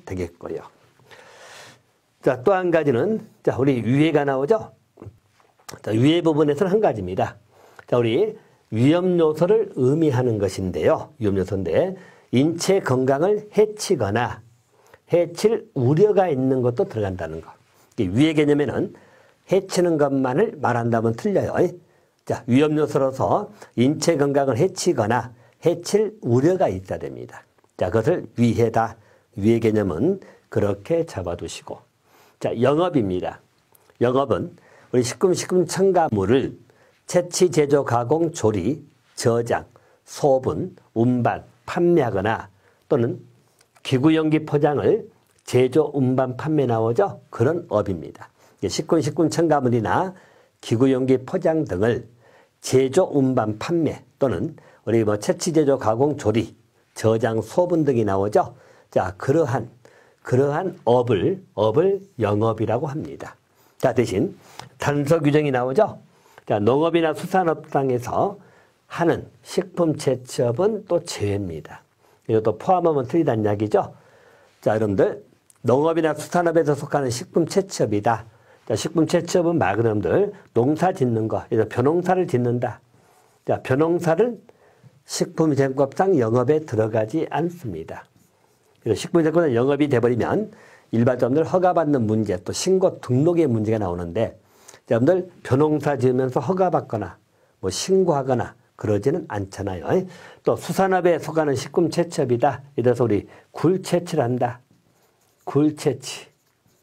되겠고요. 자, 또 한 가지는, 자, 우리 위해가 나오죠? 자, 위해 부분에서는 한 가지입니다. 자, 우리 위험 요소를 의미하는 것인데요. 위험 요소인데, 인체 건강을 해치거나 해칠 우려가 있는 것도 들어간다는 거. 위해 개념에는 해치는 것만을 말한다면 틀려요. 자, 위험 요소로서 인체 건강을 해치거나 해칠 우려가 있어야 됩니다. 자, 그것을 위해다. 위해 개념은 그렇게 잡아두시고. 자, 영업입니다. 영업은 우리 식품 첨가물을 채취, 제조, 가공, 조리, 저장, 소분, 운반, 판매하거나 또는 기구용기 포장을 제조, 운반, 판매 나오죠? 그런 업입니다. 식품 첨가물이나 기구용기 포장 등을 제조, 운반, 판매 또는 우리 채취, 제조, 가공, 조리, 저장, 소분 등이 나오죠? 자, 그러한 업을 영업이라고 합니다. 자, 대신 단서 규정이 나오죠? 자, 농업이나 수산업장에서 하는 식품 채취업은 또 제외입니다. 이것도 포함하면 틀리다는 이야기죠? 자, 여러분들, 농업이나 수산업에서 속하는 식품 채취업이다. 자, 식품 채취업은 말 그대로 여러분들, 농사 짓는 거, 그래서 벼농사를 짓는다. 자, 벼농사를 식품위생법상 영업에 들어가지 않습니다. 그래서 식품위생법상 영업이 돼버리면 일반적으로 허가받는 문제, 또 신고 등록의 문제가 나오는데, 여러분들 벼농사 지으면서 허가받거나 뭐 신고하거나 그러지는 않잖아요. 또 수산업에 속하는 식품 채취업이다. 이래서 우리 굴 채취를 한다. 굴 채취.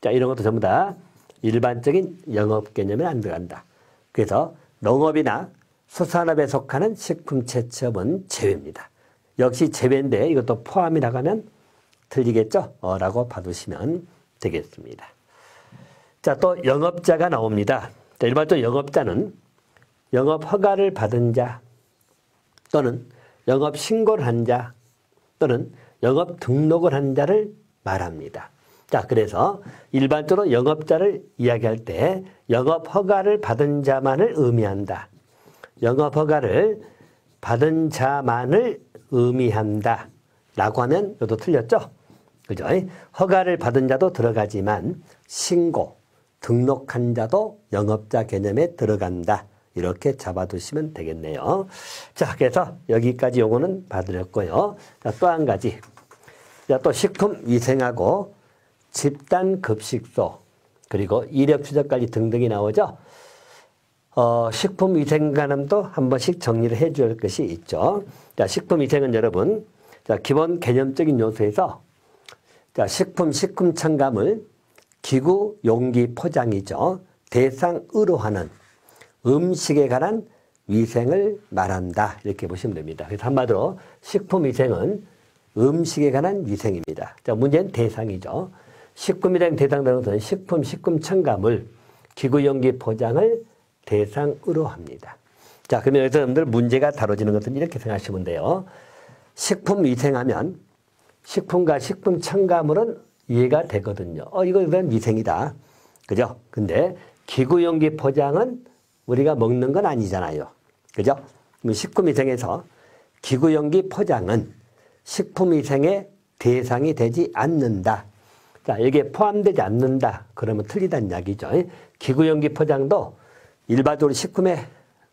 자, 이런 것도 전부 다 일반적인 영업 개념에 안 들어간다. 그래서 농업이나 수산업에 속하는 식품 채취업은 제외입니다. 역시 제외인데 이것도 포함이라고 하면 틀리겠죠? 라고 봐두시면 되겠습니다. 자, 또 영업자가 나옵니다. 자, 일반적으로 영업자는 영업 허가를 받은 자 또는 영업 신고를 한 자 또는 영업 등록을 한 자를 말합니다. 자, 그래서 일반적으로 영업자를 이야기할 때 영업 허가를 받은 자만을 의미한다. 영업 허가를 받은 자만을 의미한다. 라고 하면 이것도 틀렸죠? 그죠? 허가를 받은 자도 들어가지만 신고, 등록한 자도 영업자 개념에 들어간다. 이렇게 잡아두시면 되겠네요. 자, 그래서 여기까지 요거는 봐드렸고요. 자, 또 한 가지. 자, 또 식품위생하고 집단급식소, 그리고 이력추적관리 등등이 나오죠. 식품위생관함도 한 번씩 정리를 해줄 것이 있죠. 자, 식품위생은 여러분, 자, 기본 개념적인 요소에서 자, 식품 첨가물, 기구, 용기, 포장이죠. 대상으로 하는 음식에 관한 위생을 말한다. 이렇게 보시면 됩니다. 그래서 한마디로 식품위생은 음식에 관한 위생입니다. 자, 문제는 대상이죠. 식품위생 대상되는 것은 식품 첨가물, 기구, 용기, 포장을 대상으로 합니다. 자, 그러면 여기서 여러분들 문제가 다뤄지는 것은 이렇게 생각하시면 돼요. 식품위생하면 식품과 식품 첨가물은 이해가 되거든요. 이거는 위생이다. 그죠? 근데 기구용기 포장은 우리가 먹는 건 아니잖아요. 그죠? 식품위생에서 기구용기 포장은 식품위생의 대상이 되지 않는다. 자, 여기에 포함되지 않는다. 그러면 틀리다는 이야기죠. 기구용기 포장도 일반적으로 식품에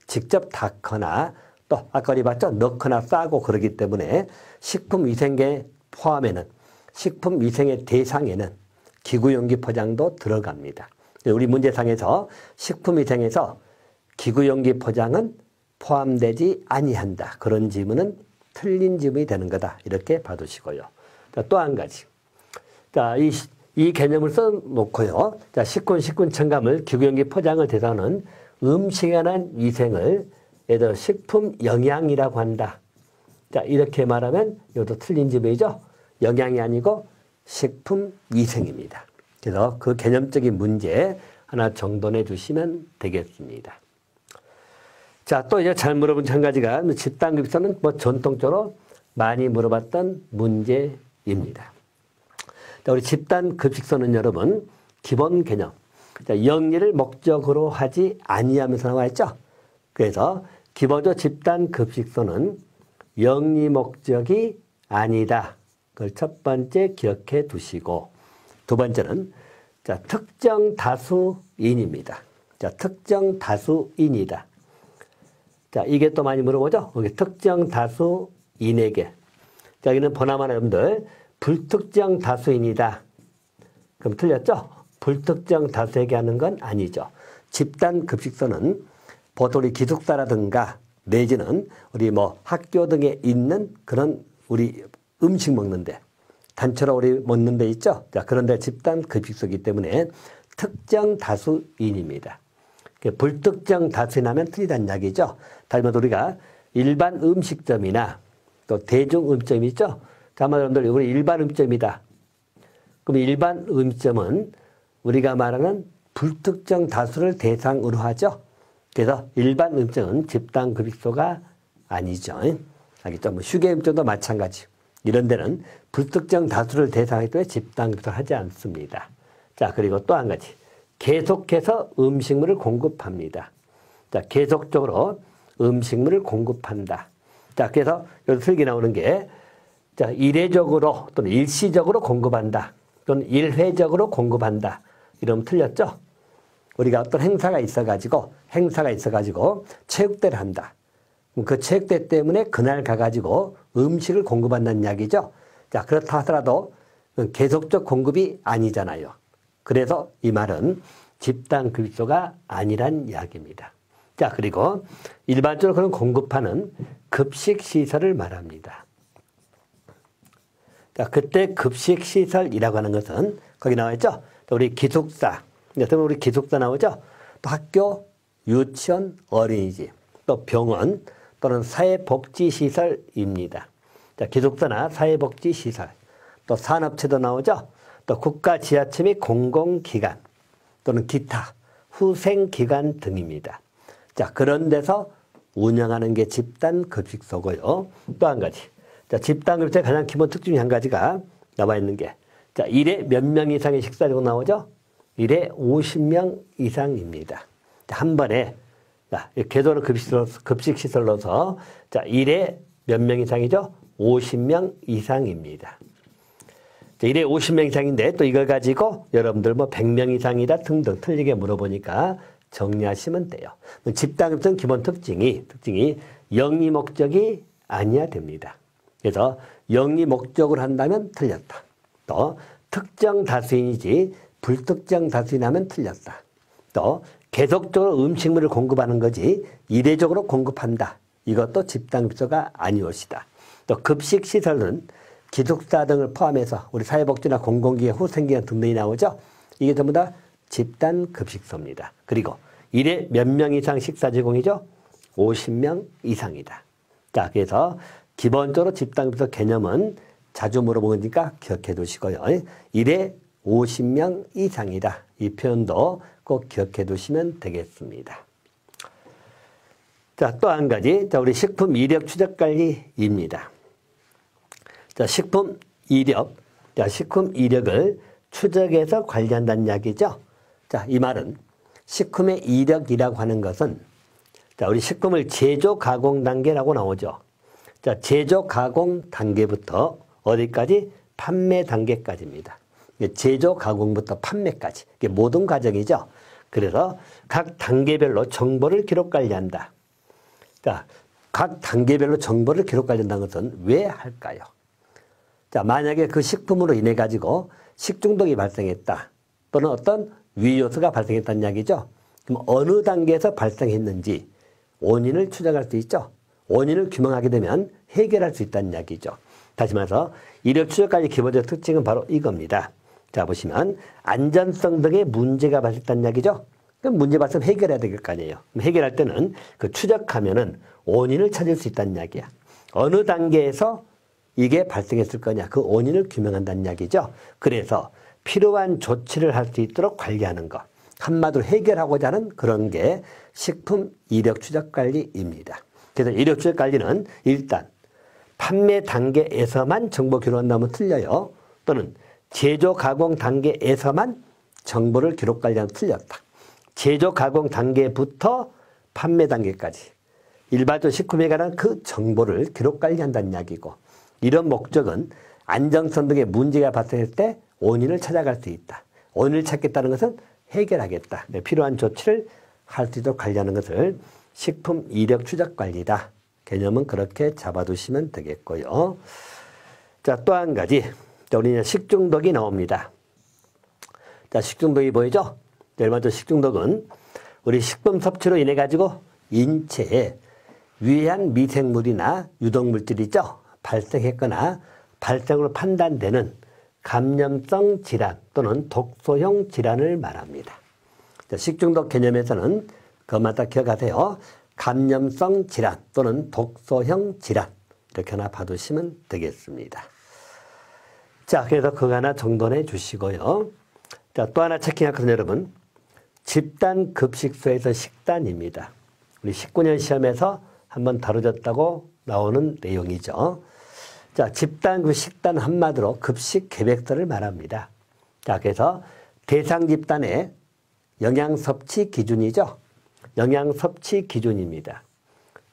직접 닦거나 또 아까 우리 봤죠? 넣거나 싸고 그러기 때문에 식품위생계 포함에는 식품위생의 대상에는 기구용기 포장도 들어갑니다. 우리 문제상에서 식품위생에서 기구용기 포장은 포함되지 아니한다. 그런 지문은 틀린 지문이 되는 거다. 이렇게 봐두시고요. 자, 또 한 가지. 자, 이 개념을 써놓고요. 자, 식품 첨가물, 기구용기 포장을 대상하는 음식에 관한 위생을 예를 식품 영양이라고 한다. 자, 이렇게 말하면 이것도 틀린 지문이죠. 영양이 아니고 식품 위생입니다. 그래서 그 개념적인 문제 하나 정돈해 주시면 되겠습니다. 자, 또 이제 잘 물어본 한 가지가 집단급식소는 전통적으로 많이 물어봤던 문제입니다. 자, 우리 집단급식소는 여러분 기본 개념. 자, 영리를 목적으로 하지 아니하면서 나와 있죠. 그래서 기본적으로 집단급식소는 영리 목적이 아니다. 그걸 첫 번째 기억해 두시고, 두 번째는 자, 특정 다수인입니다. 자, 특정 다수인이다. 자, 이게 또 많이 물어보죠? 여기 특정 다수인에게. 자, 여기는 보나마나 여러분들 불특정 다수인이다. 그럼 틀렸죠? 불특정 다수에게 하는 건 아니죠. 집단 급식소는 보통 우리 기숙사라든가 내지는 우리 뭐 학교 등에 있는 그런 우리 음식 먹는데 단체로 우리 먹는 데 있죠. 자, 그런데 집단 급식소이기 때문에 특정 다수인입니다. 불특정 다수인 하면 틀리다는 이야기죠. 다시 말해서 우리가 일반 음식점이나 또 대중 음식점이 있죠. 자, 여러분들 우리 일반 음식점이다. 그럼 일반 음식점은 우리가 말하는 불특정 다수를 대상으로 하죠. 그래서 일반 음식점은 집단 급식소가 아니죠. 알겠죠? 뭐 휴게 음식점도 마찬가지. 이런 데는 불특정 다수를 대상하기 때문에 집단 급식소를 하지 않습니다. 자, 그리고 또 한 가지. 계속해서 음식물을 공급합니다. 자, 계속적으로 음식물을 공급한다. 자, 그래서 여기 슬기 나오는 게, 자, 이례적으로 또는 일시적으로 공급한다. 또는 일회적으로 공급한다. 이러면 틀렸죠? 우리가 어떤 행사가 있어가지고 체육대를 한다. 그 체육대 때문에 그날 가가지고 음식을 공급한다는 이야기죠. 자, 그렇다 하더라도 계속적 공급이 아니잖아요. 그래서 이 말은 집단 급식소가 아니란 이야기입니다. 자, 그리고 일반적으로 그런 공급하는 급식시설을 말합니다. 자, 그때 급식시설이라고 하는 것은 거기 나와 있죠. 우리 기숙사, 우리 기숙사 나오죠. 또 학교, 유치원, 어린이집, 또 병원 또는 사회복지시설입니다. 자, 기숙사나 사회복지시설, 또 산업체도 나오죠. 또 국가 지자체 및 공공기관 또는 기타 후생기관 등입니다. 자, 그런 데서 운영하는 게 집단급식소고요. 또 한 가지. 자, 집단급식소의 가장 기본 특징 중에 한 가지가 나와 있는 게, 자, 일에 몇 명 이상의 식사라고 나오죠? 일에 50명 이상입니다. 자, 한 번에, 자, 궤도로 급식시설로서, 자, 일에 몇 명 이상이죠? 50명 이상입니다. 자, 일에 50명 이상인데 또 이걸 가지고 여러분들 뭐 100명 이상이다 등등 틀리게 물어보니까 정리하시면 돼요. 집단급식소는 기본 특징이 영리 목적이 아니어야 됩니다. 그래서 영리 목적으로 한다면 틀렸다. 또 특정 다수인이지 불특정 다수인 하면 틀렸다. 또 계속적으로 음식물을 공급하는 거지 이례적으로 공급한다. 이것도 집단급식소가 아니올시다. 또 급식시설은 기숙사 등을 포함해서 우리 사회복지나 공공기관, 후생기관 등등이 나오죠. 이게 전부 다 집단급식소입니다. 그리고 일에 몇 명 이상 식사 제공이죠? 50명 이상이다. 자, 그래서 기본적으로 집단급식소 개념은 자주 물어보니까 기억해 두시고요. 일에 50명 이상이다. 이 표현도 꼭 기억해 두시면 되겠습니다. 자, 또 한 가지. 자, 우리 식품 이력 추적 관리입니다. 자, 식품 이력. 자, 식품 이력을 추적해서 관리한다는 이야기죠. 자, 이 말은 식품의 이력이라고 하는 것은, 자, 우리 식품을 제조 가공 단계라고 나오죠. 자, 제조 가공 단계부터 어디까지? 판매 단계까지입니다. 제조 가공부터 판매까지. 이게 모든 과정이죠. 그래서 각 단계별로 정보를 기록 관리한다. 자, 각 단계별로 정보를 기록 관리한다는 것은 왜 할까요? 자, 만약에 그 식품으로 인해 가지고 식중독이 발생했다. 또는 어떤 위요소가 발생했다는 이야기죠. 그럼 어느 단계에서 발생했는지 원인을 추적할 수 있죠. 원인을 규명하게 되면 해결할 수 있다는 이야기죠. 다시 말해서 이력 추적관리 기본적 특징은 바로 이겁니다. 자, 보시면 안전성 등의 문제가 발생했다는 이야기죠. 그럼 문제 발생 해결해야 될 거 아니에요. 해결할 때는 그 추적하면은 원인을 찾을 수 있다는 이야기야. 어느 단계에서 이게 발생했을 거냐, 그 원인을 규명한다는 이야기죠. 그래서 필요한 조치를 할 수 있도록 관리하는 것, 한마디로 해결하고자 하는 그런 게 식품 이력 추적 관리입니다. 그래서 이력 추적 관리는 일단 판매 단계에서만 정보 기록한다면 틀려요. 또는 제조 가공 단계에서만 정보를 기록 관리하면 틀렸다. 제조 가공 단계부터 판매 단계까지 일반적 식품에 관한 그 정보를 기록 관리한다는 이야기고, 이런 목적은 안정성 등의 문제가 발생했을 때 원인을 찾아갈 수 있다. 원인을 찾겠다는 것은 해결하겠다. 필요한 조치를 할 수 있도록 관리하는 것을 식품 이력 추적 관리다. 개념은 그렇게 잡아두시면 되겠고요. 자, 또 한 가지. 자, 우리는 식중독이 나옵니다. 자, 식중독이 보이죠? 일반적으로 식중독은 우리 식품 섭취로 인해 가지고 인체에 유해한 미생물이나 유독물질이죠. 발생했거나 발생으로 판단되는 감염성 질환 또는 독소형 질환을 말합니다. 자, 식중독 개념에서는 그것만 딱 기억하세요. 감염성 질환 또는 독소형 질환 이렇게 하나 봐두시면 되겠습니다. 자, 그래서 그거 하나 정돈해 주시고요. 자, 또 하나 체킹할 것은 여러분 집단 급식소에서 식단입니다. 우리 19년 시험에서 한번 다뤄졌다고 나오는 내용이죠. 자, 집단 그 식단 한마디로 급식 계획서를 말합니다. 자, 그래서 대상 집단의 영양 섭취 기준이죠. 영양 섭취 기준입니다.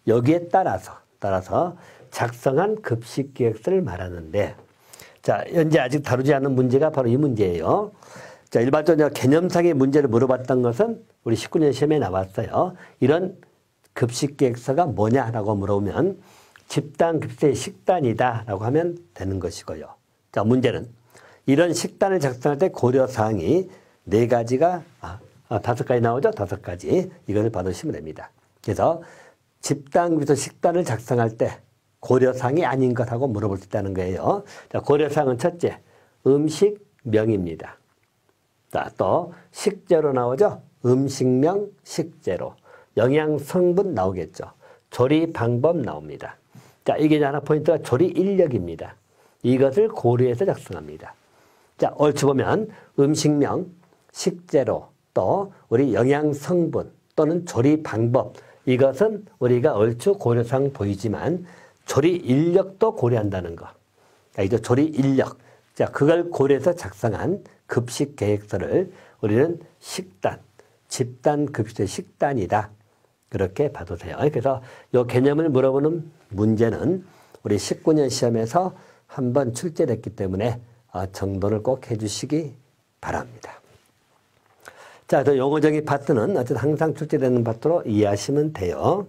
여기에 따라서 작성한 급식 계획서를 말하는데, 자, 현재 아직 다루지 않은 문제가 바로 이 문제예요. 자, 일반적으로 개념상의 문제를 물어봤던 것은 우리 19년 시험에 나왔어요. 이런 급식 계획서가 뭐냐라고 물어보면 집단 급식의 식단이다 라고 하면 되는 것이고요. 자, 문제는 이런 식단을 작성할 때 고려사항이 4가지가, 5가지 나오죠? 5가지. 이것을 받으시면 됩니다. 그래서 집단 급식 식단을 작성할 때 고려사항이 아닌 것하고 물어볼 수 있다는 거예요. 자, 고려사항은 첫째, 음식명입니다. 자, 또 식재료 나오죠? 음식명, 식재료. 영양 성분 나오겠죠? 조리 방법 나옵니다. 자, 이게 하나 포인트가 조리 인력입니다. 이것을 고려해서 작성합니다. 자, 얼추 보면 음식명, 식재료, 또 우리 영양 성분 또는 조리 방법 이것은 우리가 얼추 고려사항 보이지만 조리 인력도 고려한다는 거. 자, 이제 조리 인력. 자, 그걸 고려해서 작성한 급식 계획서를 우리는 식단, 집단 급식의 식단이다. 그렇게 봐두세요. 그래서 이 개념을 물어보는 문제는 우리 19년 시험에서 한번 출제됐기 때문에 정돈을 꼭 해주시기 바랍니다. 자, 또 용어적인 파트는 어쨌든 항상 출제되는 파트로 이해하시면 돼요.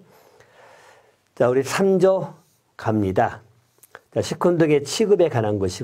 자, 우리 3조 갑니다. 자, 식품 등의 취급에 관한 것이고